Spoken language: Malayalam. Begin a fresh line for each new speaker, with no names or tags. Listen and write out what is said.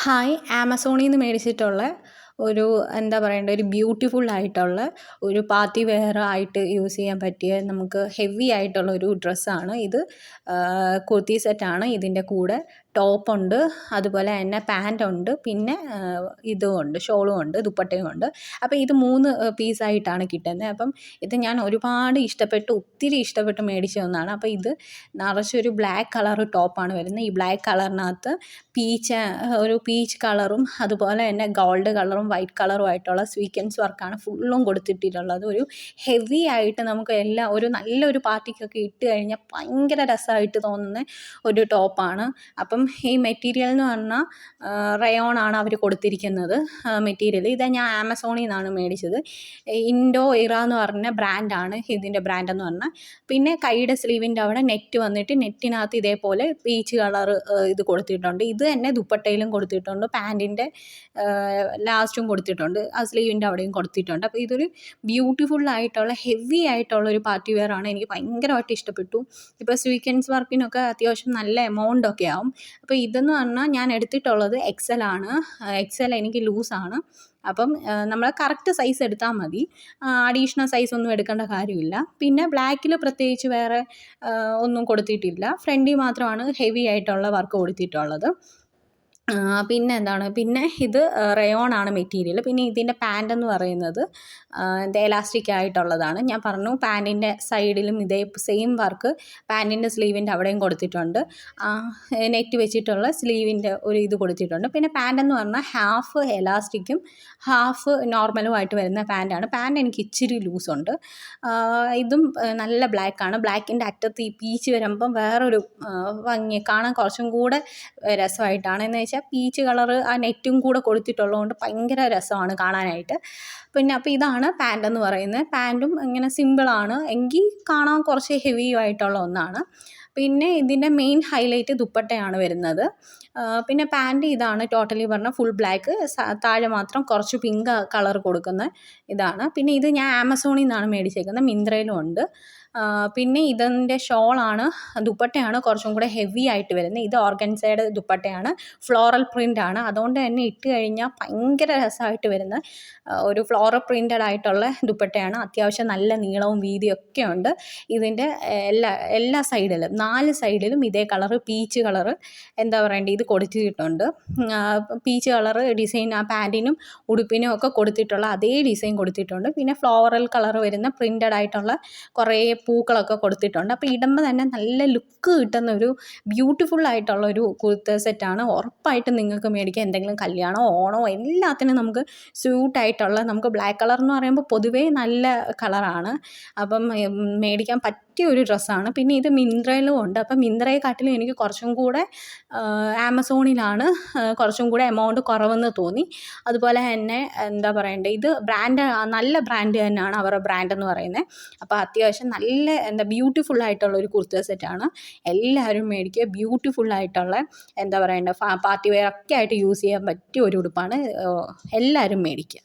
ഹായ് ആമസോണിൽ നിന്ന് മേടിച്ചിട്ടുള്ള ഒരു എന്താ പറയേണ്ടത് ഒരു ബ്യൂട്ടിഫുൾ ആയിട്ടുള്ള ഒരു പാർട്ടി വെയർ ആയിട്ട് യൂസ് ചെയ്യാൻ പറ്റിയ നമുക്ക് ഹെവി ആയിട്ടുള്ള ഒരു ഡ്രസ്സാണ് ഇത്. കുർത്തി സെറ്റാണ്. ഇതിൻ്റെ കൂടെ ടോപ്പുണ്ട്, അതുപോലെ തന്നെ പാൻറ്റുണ്ട്, പിന്നെ ഇതും ഉണ്ട്, ഷോളും ഉണ്ട്, ദുപ്പട്ടയും ഉണ്ട്. അപ്പോൾ ഇത് 3 പീസായിട്ടാണ് കിട്ടുന്നത്. അപ്പം ഇത് ഞാൻ ഒരുപാട് ഒത്തിരി ഇഷ്ടപ്പെട്ട് മേടിച്ച ഒന്നാണ്. അപ്പോൾ ഇത് നിറച്ചൊരു ബ്ലാക്ക് കളർ ടോപ്പാണ് വരുന്നത്. ഈ ബ്ലാക്ക് കളറിനകത്ത് ഒരു പീച്ച് കളറും അതുപോലെ തന്നെ ഗോൾഡ് കളറും വൈറ്റ് കളറും ആയിട്ടുള്ള സ്വീക്വൻസ് വർക്കാണ് ഫുള്ളും കൊടുത്തിട്ടുള്ളത്. ഒരു ഹെവി ആയിട്ട് നമുക്ക് ഒരു നല്ലൊരു പാർട്ടിക്കൊക്കെ ഇട്ട് കഴിഞ്ഞാൽ ഭയങ്കര രസമായിട്ട് തോന്നുന്ന ഒരു ടോപ്പാണ്. അപ്പം ഈ മെറ്റീരിയൽ എന്ന് പറഞ്ഞാൽ റയോൺ ആണ് അവർ കൊടുത്തിരിക്കുന്നത് മെറ്റീരിയൽ. ഇത് ഞാൻ ആമസോണിൽ നിന്നാണ് മേടിച്ചത്. ഇൻഡോ ഇറ എന്ന് പറഞ്ഞ ബ്രാൻഡാണ് ഇതിൻ്റെ ബ്രാൻഡെന്ന് പറഞ്ഞാൽ. പിന്നെ കൈയുടെ സ്ലീവിൻ്റെ അവിടെ നെറ്റ് വന്നിട്ട് നെറ്റിനകത്ത് ഇതേപോലെ പീച്ച് കളർ ഇത് കൊടുത്തിട്ടുണ്ട്. ഇത് തന്നെ ദുപ്പട്ടയിലും കൊടുത്തിട്ടുണ്ട്, പാൻറ്റിൻ്റെ ലാസ്റ്റും കൊടുത്തിട്ടുണ്ട്, ആ സ്ലീവിൻ്റെ അവിടെയും കൊടുത്തിട്ടുണ്ട്. അപ്പോൾ ഇതൊരു ബ്യൂട്ടിഫുൾ ആയിട്ടുള്ള ഹെവി ആയിട്ടുള്ള ഒരു പാർട്ടി വെയർ ആണ്. എനിക്ക് ഭയങ്കരമായിട്ട് ഇഷ്ടപ്പെട്ടു. ഇപ്പോൾ സ്വീക്വൻസ് വർക്കിനൊക്കെ അത്യാവശ്യം നല്ല എമൗണ്ട് ഒക്കെ ആവും. അപ്പോൾ ഇതെന്ന് പറഞ്ഞാൽ ഞാൻ എടുത്തിട്ടുള്ളത് എക്സൽ ആണ്. എക്സൽ എനിക്ക് ലൂസാണ്. അപ്പം നമ്മൾ കറക്റ്റ് സൈസ് എടുത്താൽ മതി, അഡീഷണൽ സൈസ് ഒന്നും എടുക്കേണ്ട കാര്യമില്ല. പിന്നെ ബ്ലാക്കിൽ പ്രത്യേകിച്ച് വേറെ ഒന്നും കൊടുത്തിട്ടില്ല. ഫ്രണ്ടിൽ മാത്രമാണ് ഹെവി ആയിട്ടുള്ള വർക്ക് കൊടുത്തിട്ടുള്ളത്. പിന്നെ ഇത് റയോൺ ആണ് മെറ്റീരിയൽ. പിന്നെ ഇതിൻ്റെ പാൻ്റ് എന്ന് പറയുന്നത് എലാസ്റ്റിക് ആയിട്ടുള്ളതാണ്. ഞാൻ പറഞ്ഞു പാൻറ്റിൻ്റെ സൈഡിലും ഇതേ സെയിം വർക്ക് പാൻറ്റിൻ്റെ സ്ലീവിൻ്റെ അവിടെയും കൊടുത്തിട്ടുണ്ട്. നെറ്റ് വെച്ചിട്ടുള്ള സ്ലീവിൻ്റെ ഒരു ഇത് കൊടുത്തിട്ടുണ്ട്. പിന്നെ പാൻ്റ് എന്ന് പറഞ്ഞാൽ ഹാഫ് എലാസ്റ്റിക്കും ഹാഫ് നോർമലുമായിട്ട് വരുന്ന പാൻറ്റാണ്. പാൻറ്റ് എനിക്ക് ഇച്ചിരി ലൂസുണ്ട്. ഇതും നല്ല ബ്ലാക്കാണ്. ബ്ലാക്കിൻ്റെ അറ്റത്ത് ഈ പീച്ച് വരുമ്പം വേറൊരു ഭംഗി, കാണാൻ കുറച്ചും കൂടെ രസമായിട്ടാണ്. എന്ന് വെച്ചാൽ പീച്ച് കളറ് ആ നെറ്റും കൂടെ കൊടുത്തിട്ടുള്ളതുകൊണ്ട് ഭയങ്കര രസമാണ് കാണാനായിട്ട്. അപ്പോൾ ഇതാണ് പാൻറ്റെന്ന് പറയുന്നത്. പാൻറ്റും ഇങ്ങനെ സിമ്പിളാണ്, എങ്കിൽ കാണാൻ കുറച്ച് ഹെവി ആയിട്ടുള്ള ഒന്നാണ്. പിന്നെ ഇതിൻ്റെ മെയിൻ ഹൈലൈറ്റ് ദുപ്പട്ടയാണ് വരുന്നത്. പിന്നെ പാൻറ്റ് ഇതാണ്, ടോട്ടലി പറഞ്ഞാൽ ഫുൾ ബ്ലാക്ക്, താഴെ മാത്രം കുറച്ച് പിങ്ക് കളർ കൊടുക്കുന്ന ഇതാണ്. പിന്നെ ഇത് ഞാൻ ആമസോണിൽ നിന്നാണ് മേടിച്ചേക്കുന്നത്, മിന്ത്രയിലും ഉണ്ട്. പിന്നെ ഇതിൻ്റെ ഷോളാണ്, ദുപ്പട്ടയാണ് കുറച്ചും കൂടെ ഹെവി ആയിട്ട് വരുന്നത്. ഇത് ഓർഗൻസയുടെ ദുപ്പട്ടയാണ്, ഫ്ലോറൽ പ്രിൻ്റാണ്. അതുകൊണ്ട് തന്നെ ഇട്ട് കഴിഞ്ഞാൽ ഭയങ്കര രസമായിട്ട് വരുന്ന ഒരു ഫ്ലോറൽ പ്രിൻ്റഡ് ആയിട്ടുള്ള ദുപ്പട്ടയാണ്. അത്യാവശ്യം നല്ല നീളവും വീതിയൊക്കെ ഉണ്ട്. ഇതിൻ്റെ എല്ലാ സൈഡിലും 4 സൈഡിലും ഇതേ കളറ് പീച്ച് കളറ് എന്താ പറയേണ്ടത് ഇത് കൊടുത്തിട്ടുണ്ട്. പീച്ച് കളറ് ഡിസൈൻ ആ പാൻറ്റിനും ഉടുപ്പിനും ഒക്കെ കൊടുത്തിട്ടുള്ള അതേ ഡിസൈൻ കൊടുത്തിട്ടുണ്ട്. പിന്നെ ഫ്ലോറൽ കളർ വരുന്ന പ്രിൻ്റഡ് ആയിട്ടുള്ള കുറേ പൂക്കളൊക്കെ കൊടുത്തിട്ടുണ്ട്. അപ്പോൾ ഇടുമ്പോൾ തന്നെ നല്ല ലുക്ക് കിട്ടുന്ന ഒരു ബ്യൂട്ടിഫുൾ ആയിട്ടുള്ള ഒരു കുർത്ത സെറ്റാണ്. ഉറപ്പായിട്ടും നിങ്ങൾക്ക് മേടിക്കാം. എന്തെങ്കിലും കല്യാണമോ ഓണമോ എല്ലാത്തിനും നമുക്ക് സ്യൂട്ടായിട്ടുള്ള, നമുക്ക് ബ്ലാക്ക് കളർ എന്ന് പറയുമ്പോൾ പൊതുവേ നല്ല കളറാണ്. അപ്പം മേടിക്കാൻ പറ്റിയ ഒരു ഡ്രസ്സാണ്. പിന്നെ ഇത് മിന്ത്രയിലും ഉണ്ട്. അപ്പം മിന്ത്രയെക്കാട്ടിലും എനിക്ക് കുറച്ചും കൂടെ ആമസോണിലാണ് കുറച്ചും കൂടെ എമൗണ്ട് കുറവെന്ന് തോന്നി. അതുപോലെ തന്നെ എന്താ പറയേണ്ടത്, ഇത് നല്ല ബ്രാൻഡ് തന്നെയാണ് അവരുടെ ബ്രാൻഡെന്ന് പറയുന്നത്. അപ്പോൾ അത്യാവശ്യം നല്ല ബ്യൂട്ടിഫുൾ ആയിട്ടുള്ള ഒരു കുർത്ത സെറ്റാണ്. എല്ലാവരും മേടിക്കുക. ബ്യൂട്ടിഫുൾ ആയിട്ടുള്ള എന്താ പറയേണ്ടത് പാർട്ടി വെയർ ഒക്കെ ആയിട്ട് യൂസ് ചെയ്യാൻ പറ്റിയ ഒരു ഉടുപ്പാണ്. എല്ലാവരും മേടിക്കുക.